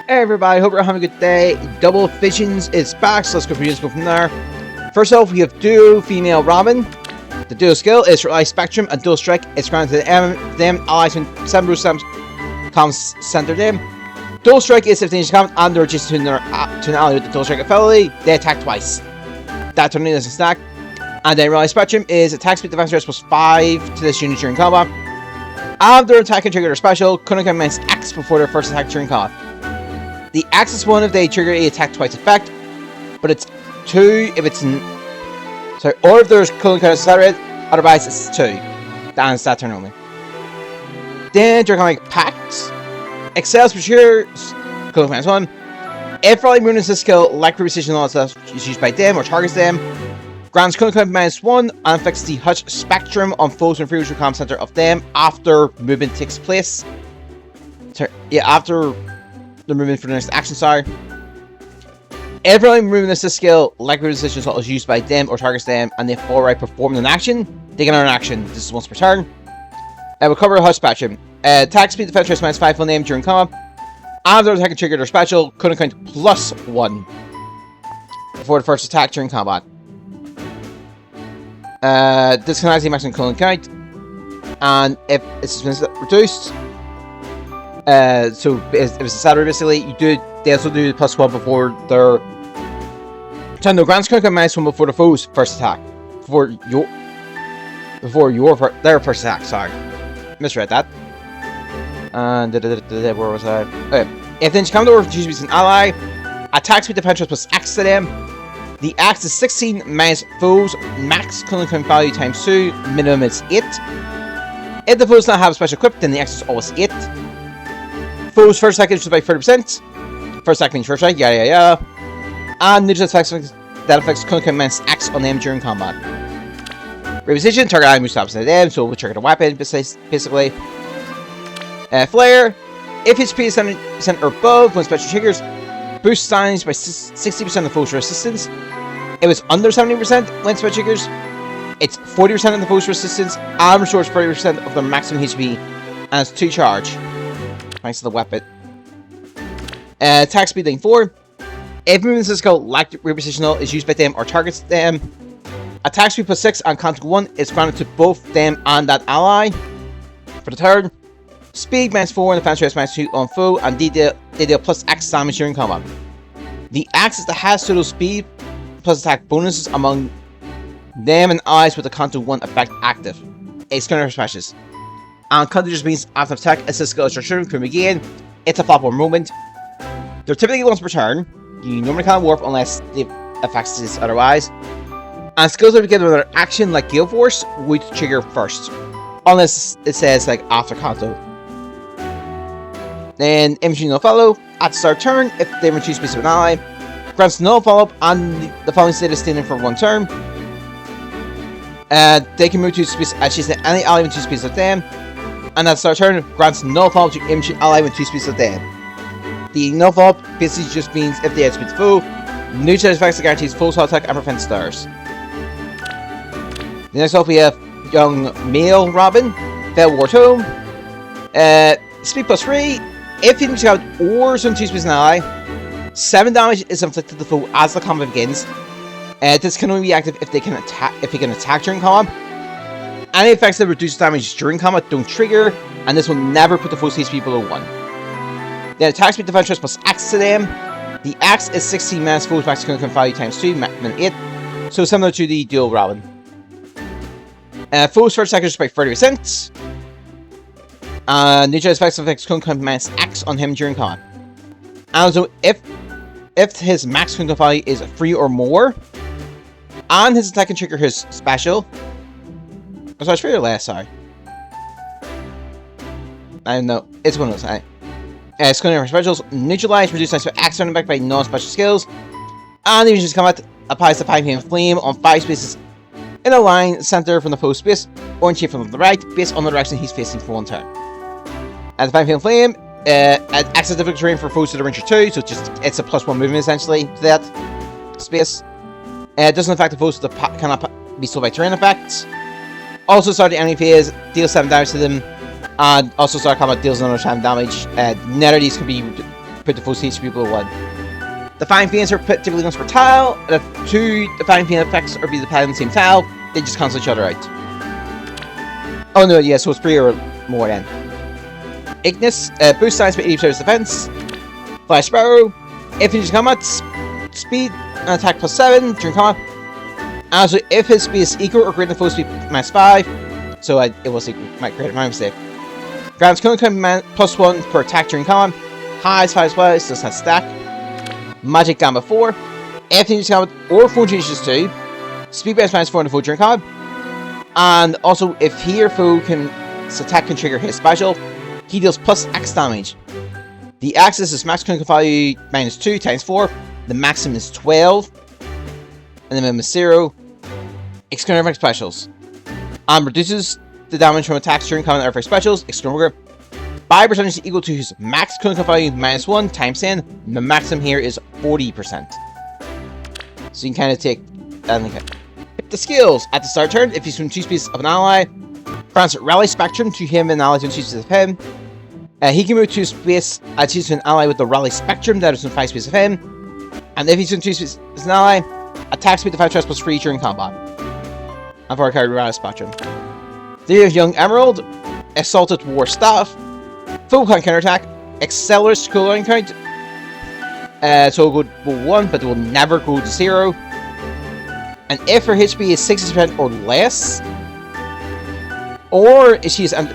Hey everybody, hope you're having a good day. Double Visions is back, so let's go from there. First off, we have duo female Robin. The duo skill is for Eye Spectrum and Dual Strike. It's granted to them allies when 7 boost comms center them. Dual Strike is if they comment and they're adjacent to an ally with the Dual Strike ability, they attack twice. That turn is a stack. And then Eye Spectrum is attack speed defense rate plus 5 to this unit during combat. After attack and trigger their special, couldn't commence X before their first attack during combat. The X is 1 if they trigger a attack twice effect, but it's 2 if it's or if there's cooling counter accelerated, otherwise it's 2. That's that turn only. Then Draconic Pact excels for sure, cooling minus 1. If Raleigh Moon is a skill like precision and all that stuff is used by them or targets them, grants cooling count minus 1 and affects the Hutch Spectrum on foes and freezer comm center of them after movement takes place. After the movement for the next action, sorry. Every time movement assist skill, like decision is used by them or targets them, and they already perform an action, they can earn an action. This is once per turn. We'll cover Hutch Spectrum. Attack speed defense rate minus 5 on them during combat. After attack and trigger their special, couldn't count plus 1 before the first attack during combat. This can actually maximum cooling count, and if it's reduced. So if it's a salary, basically, they also do the plus 1 before their turn. The grants count minus 1 before the foe's first attack. Before their first attack. Sorry, misread that. And where was I? Okay. If the encounter or choose to be an ally, attack speed defense plus X to them. The X is 16 minus foes max cooling count value times 2. Minimum is 8. If the foes not have a special equip, then the X is always 8. Foes first attack is by 30%. First attack means first strike, and neutral attacks that affects cooling count minus X on them during combat. Reposition, target ally moves opposite to them, so we'll trigger the weapon, basically. Flare, if HP is 70% or above when special triggers, boost standings by 60% of foes resistance. If it's under 70% when special triggers, it's 40% of the foes resistance, and restores 40% of their maximum HP, and it's 2 charge. Thanks to the weapon. Attack speed lane 4. If movement skill like repositional is used by them or targets them, attack speed plus 6 and contact 1 is granted to both them and that ally. For the turn, speed minus 4 and defense rate minus 2 on foe, and they deal plus X damage during combat. The axis that has total speed plus attack bonuses among them and allies with the contact 1 effect active. It's counter smashes. And counter just means after attack, assist skill is returned from again. It's a flop or movement. They're typically once per turn. You normally can't warp unless the effects is otherwise. And skills that begin with their action, like Gale Force, would trigger first. Unless it says, like, after Kanto. Then, infantry no follow. At the start turn, if they reduce space of an ally, grants no follow up, and the following state is standing for 1 turn. They can move to space adjacent to any ally with 2 space of them. And at the start turn, grants no follow up to infantry ally with 2 space of them. The no follow up basically just means if they outspeed the foe, neutral effects that guarantees full assault attack and prevents stars. The next up we have young male Robin, Fail War Tome. Speed plus 3. If you have or some 2 space an ally, 7 damage is inflicted to the foe as the combat begins. This can only be active if they can attack during combat. Any effects that reduce damage during combat don't trigger, and this will never put the foe's HP below 1. Then attack speed defense rate plus X to them. The X is 16 minus foes max cooling count value times 2, min 8. So similar to the dual Robin. Foes first attack is by 30%. Neutral effects affects cooling count minus X on him during combat. And so if his max cooling count value is 3 or more, and his attack can trigger his special. Oh, sorry, it's 3 or less, sorry. I don't know. It's one of those. It's going to have specials. Neutralize, reduce nice X turning back by non-special skills. And the just combat applies the 5 flame on 5 spaces in a line center from the foe space, or in shape from the right, based on the direction he's facing for 1 turn. And the 5 flame acts as difficult terrain for foes to the range of 2, so it's a plus 1 movement essentially to that space. It doesn't affect the foes that cannot be slowed by terrain effects. Also start the enemy phase, deal 7 damage to them, and also start combat deals another 7 damage. Neither of these can be put the full HP below 1. Define Fiends are put typically once per tile, and if 2 Define Fiend effects are being applied on the same tile, they just cancel each other out. Oh no, yeah, so it's 3 or more then. Ignis, boost size by 80% defense. Flash Sparrow, if he uses combat, speed and attack +7 during combat. Also, if his speed is equal or greater than full speed -5, so it was my mistake. Grants Kunkan +1 per attack during combat. Highs 5 twice, does not stack. Magic Gamma 4, if he uses combat or foe uses 2, speed -4 in the foe during combat. And also, if he or foe can attack can trigger his special, he deals +X damage. The axis is max clinical value -2 times 4. The maximum is 12. And the minimum is 0. External effect specials. Reduces the damage from attacks during combat effect specials. External grip. By percentage equal to his max clinical value -1 times 10. The maximum here is 40%. So you can kind of take that and the skills. At the start turn, if he's from 2 species of an ally, grants Rally Spectrum to him and allies when chooses of him. He can move to a space and choose an ally with the Rally Spectrum that is in 5 spaces of him. And if he's in 2 spaces as an ally, attack speed to 5 stress +3 during combat. I've already carried Rally Spectrum. There you have Young Emerald, Assaulted War Staff, Full Count Counterattack, Accelerates cooldown count. So it'll go to 1, but it will never go to 0. And if her HP is 60% or less, or if she's under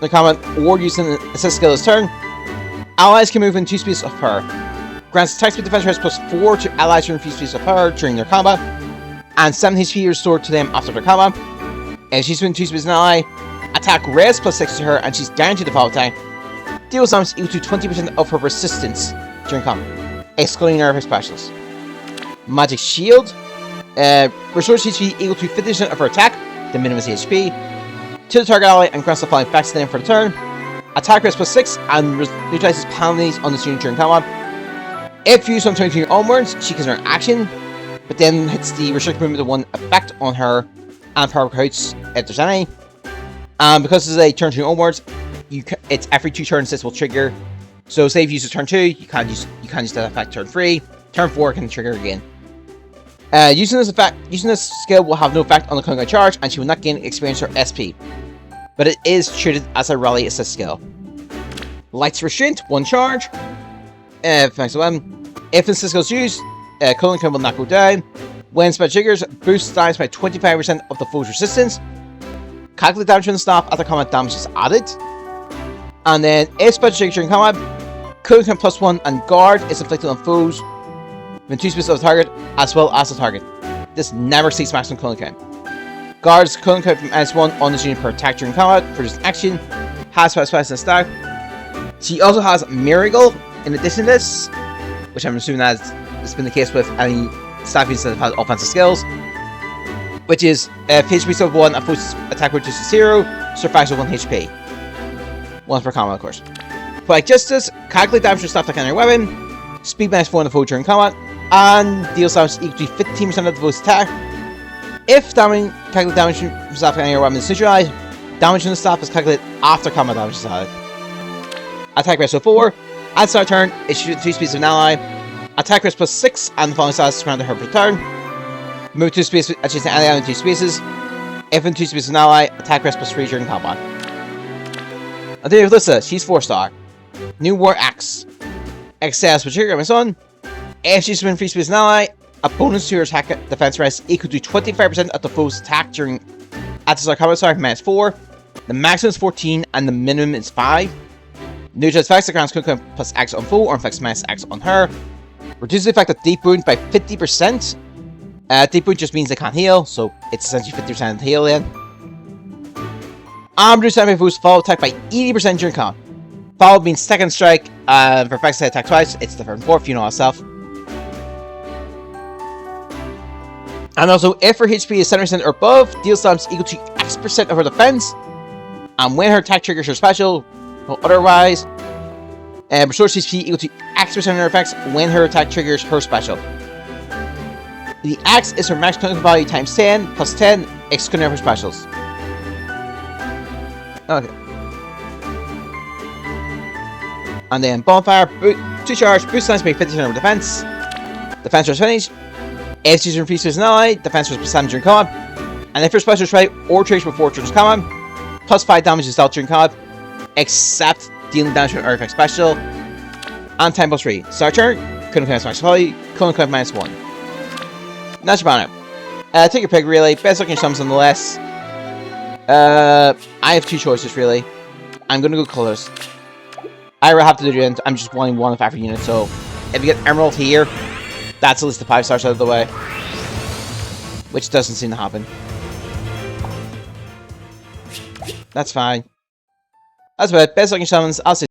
the combat or using an assist skill this turn, allies can move in 2 speeds of her. Grants attack speed defense +4 to allies from 3 speeds of her during their combat, and 7 HP restored to them after their combat. If she's within 2 speeds of an ally, attack res +6 to her, and she's guaranteed to follow attack. Deals damage equal to 20% of her resistance during combat, excluding her specials. Magic Shield restores HP equal to 50% of her attack, the minimum is HP, to the target ally and grants the following effects to them for the turn. Attack res +6 and neutralizes penalties on the student during combat. If used on turn 2 onwards, she can earn action, but then hits the restricted movement of 1 effect on her and power counts if there's any. Because this is a turn 2 onwards, it's every 2 turns this will trigger. So say if you use it turn 2, you can't use that effect turn 3. Turn 4 can trigger again. Using this skill will have no effect on the clinical charge, and she will not gain experience or SP. But it is treated as a rally assist skill. Lights Restraint, 1 charge. Thanks to them. If this skill is used, cooling count will not go down. When spell triggers, boosts damage by 25% of the foe's resistance. Calculate damage from the staff after combat damage is added. And then, if spell triggers during combat, cooling count +1 and guard is inflicted on foes within 2 spaces of the target, as well as the target. This never sees maximum cooling count. Guards cooling count from -1 on the unit per attack during combat for this action. Has 5 spells in stack. She also has Miracle in addition to this, which I'm assuming that has been the case with any staff units that have had offensive skills. Which is if HP of 1 and foe's attack reduces to 0, survives with 1 HP. Once per combat, of course. Poetic Justice, calculate damage from staff that can your weapon. Speed -4 on the foe during combat. And deals damage equal to 15% of the foe's attack. If calculate damage from staff on your weapon is neutralized, damage from the staff is calculated after combat damage is added. Attack ratio 4. At start turn, it shoots 2 speeds of an ally. Attack rate +6 and the following stats granted her per turn. Move 2 spaces, adjacent ally in 2 spaces. If in 2 spaces of an ally, attack rate +3 during combat. And there you have Lissa, she's 4-star. New War Axe. Excess with trigger on my son. If she's within 3 spaces of an ally, a bonus to her attack defense rest equal to 25% of the foe's attack during at the start combat start -4. The maximum is 14 and the minimum is 5. Neutral effects grants +X on foe or inflicts -X on her. Reduces the effect of Deep Wound by 50%. Deep Wound just means they can't heal, so it's essentially 50% heal then. Reduces damage foes follow attack by 80% during combat. Follow means second strike, for effects to attack twice, it's the third and fourth, you know all stuff. And also, if her HP is 70% or above, deals damage equal to X% of her defense. And when her attack triggers her special, or otherwise, restores HP equal to X% of her effects when her attack triggers her special. The X is her max clinical value times 10 plus 10, excluding her specials. Okay. And then Bonfire, 2 charge, boost times make 50% of defense. Defense was finished. If user increases an ally, defense was +7 during combat. And if your special strike or triggers before turns combat, +5 damage is dealt during combat, except dealing damage with artifact special. And time +3. Start turn, couldn't claim -5, couldn't claim -1. That's your banner. Take your pick, really. Best looking sums nonetheless. I have 2 choices, really. I'm gonna go colors. I have to do it. I'm just wanting one of every unit, so if you get Emerald here, that's at least the 5 stars out of the way. Which doesn't seem to happen. That's fine. That's about it. Best looking summons. I'll see.